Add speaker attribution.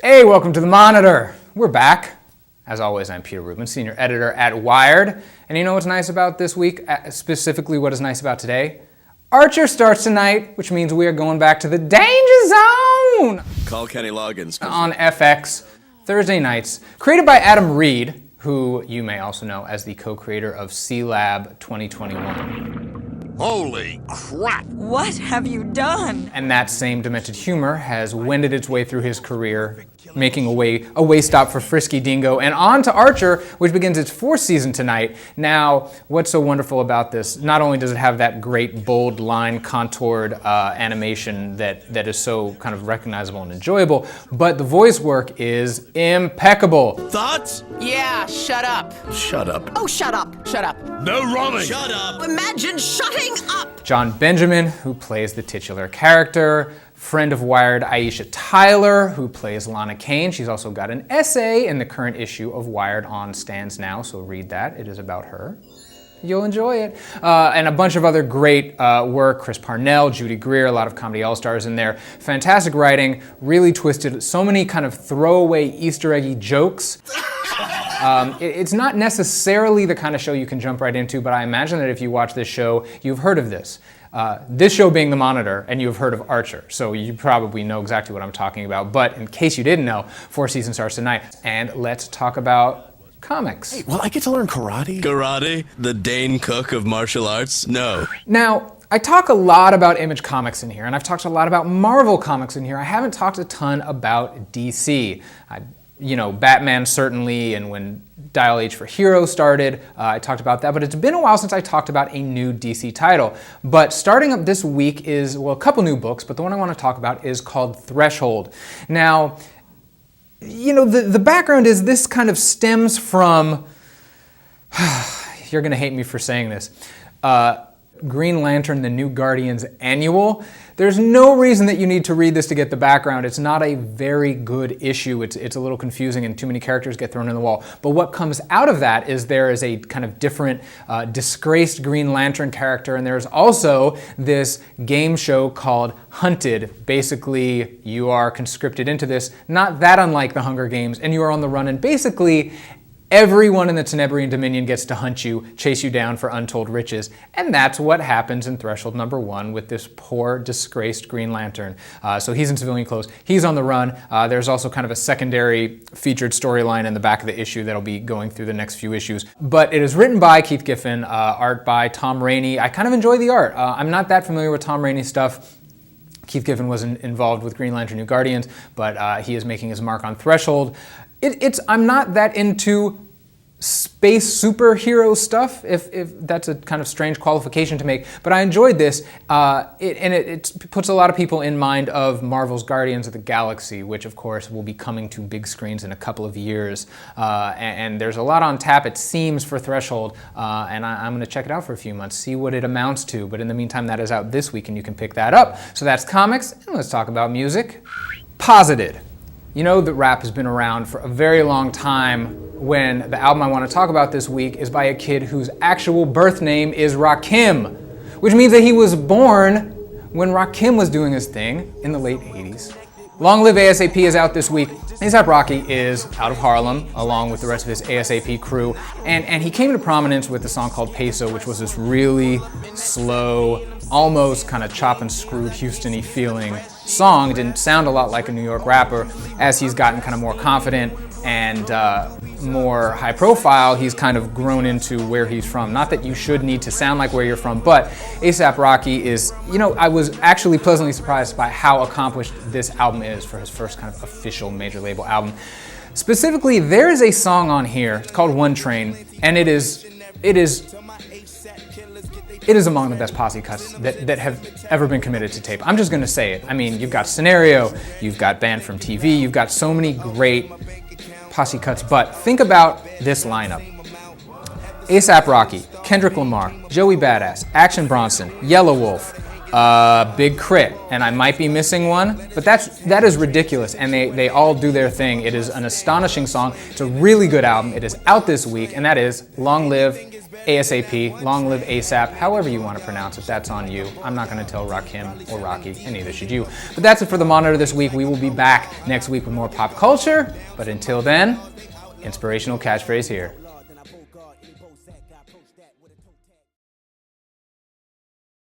Speaker 1: Hey, welcome to The Monitor. We're back. As always, I'm Peter Rubin, senior editor at Wired. And you know what's nice about this week? Specifically, what is nice about today? Archer starts tonight, which means we are going back to the Danger Zone!
Speaker 2: Call Kenny Loggins.
Speaker 1: On FX, Thursday nights. Created by Adam Reed, who you may also know as the co-creator of C-Lab 2021.
Speaker 3: Holy crap!
Speaker 4: What have you done?
Speaker 1: And that same demented humor has wended its way through his career, making a way stop for Frisky Dingo, and on to Archer, which begins its fourth season tonight. Now, what's so wonderful about this? Not only does it have that great bold line contoured animation that is so kind of recognizable and enjoyable, but the voice work is impeccable.
Speaker 2: Thoughts?
Speaker 5: Yeah, shut up.
Speaker 2: Shut up.
Speaker 5: Oh, shut up. Shut up.
Speaker 3: No rhyming!
Speaker 2: Shut up.
Speaker 5: Imagine shutting up.
Speaker 1: John Benjamin, who plays the titular character. Friend of Wired, Aisha Tyler, who plays Lana Kane. She's also got an essay in the current issue of Wired on Stands Now, so read that. It is about her. You'll enjoy it. And a bunch of other great work. Chris Parnell, Judy Greer, a lot of comedy all-stars in there. Fantastic writing, really twisted. So many kind of throwaway Easter eggy jokes. It's not necessarily the kind of show you can jump right into, but I imagine that if you watch this show, you've heard of this. This show being The Monitor, and you've heard of Archer, so you probably know exactly what I'm talking about. But in case you didn't know, fourth season starts tonight. And let's talk about comics.
Speaker 2: Hey, will I get to learn karate? Karate? The Dane Cook of martial arts? No.
Speaker 1: Now, I talk a lot about Image Comics in here, and I've talked a lot about Marvel Comics in here. I haven't talked a ton about DC. Batman certainly, and when Dial H for Heroes started, I talked about that, but it's been a while since I talked about a new DC title. But starting up this week is, well, a couple new books, but the one I want to talk about is called Threshold. Now, the background is this kind of stems from, you're going to hate me for saying this, Green Lantern, The New Guardians Annual. There's no reason that you need to read this to get the background. It's not a very good issue. It's a little confusing and too many characters get thrown in the wall. But what comes out of that is there is a kind of different disgraced Green Lantern character, and there's also this game show called Hunted. Basically, you are conscripted into this, not that unlike the Hunger Games, and you are on the run, and basically everyone in the Tenebrian Dominion gets to hunt you, chase you down for untold riches. And that's what happens in Threshold #1 with this poor, disgraced Green Lantern. So he's in civilian clothes. He's on the run. There's also kind of a secondary featured storyline in the back of the issue that'll be going through the next few issues. But it is written by Keith Giffen, art by Tom Rainey. I kind of enjoy the art. I'm not that familiar with Tom Rainey's stuff. Keith Giffen wasn't involved with Green Lantern New Guardians, but he is making his mark on Threshold. I'm not that into space superhero stuff, if that's a kind of strange qualification to make, but I enjoyed this, it puts a lot of people in mind of Marvel's Guardians of the Galaxy, which of course will be coming to big screens in a couple of years, and there's a lot on tap, it seems, for Threshold, and I'm going to check it out for a few months, see what it amounts to, but in the meantime that is out this week and you can pick that up. So that's comics, and let's talk about music. Posited. You know that rap has been around for a very long time, when the album I want to talk about this week is by a kid whose actual birth name is Rakim, which means that he was born when Rakim was doing his thing in the late 80s. Long Live ASAP is out this week. A$AP Rocky is out of Harlem, along with the rest of his ASAP crew, and he came to prominence with a song called Peso, which was this really slow, almost kind of chop and screwed Houston-y feeling song. It didn't sound a lot like a New York rapper. As he's gotten kind of more confident and more high profile, he's kind of grown into where he's from. Not that you should need to sound like where you're from, but A$AP Rocky is, I was actually pleasantly surprised by how accomplished this album is for his first kind of official major label album. Specifically, there is a song on here, it's called One Train, and it is among the best posse cuts that have ever been committed to tape. I'm just gonna say it. I mean, you've got Scenario, you've got Banned from TV, you've got so many great posse cuts, but think about this lineup. A$AP Rocky, Kendrick Lamar, Joey Badass, Action Bronson, Yellow Wolf, Big Crit, and I might be missing one, but that is ridiculous, and they all do their thing. It is an astonishing song. It's a really good album. It is out this week, and that is Long Live ASAP, Long Live ASAP, however you want to pronounce it, that's on you. I'm not going to tell Rakim or Rocky, and neither should you. But that's it for the Monitor this week. We will be back next week with more pop culture, but until then, inspirational catchphrase here.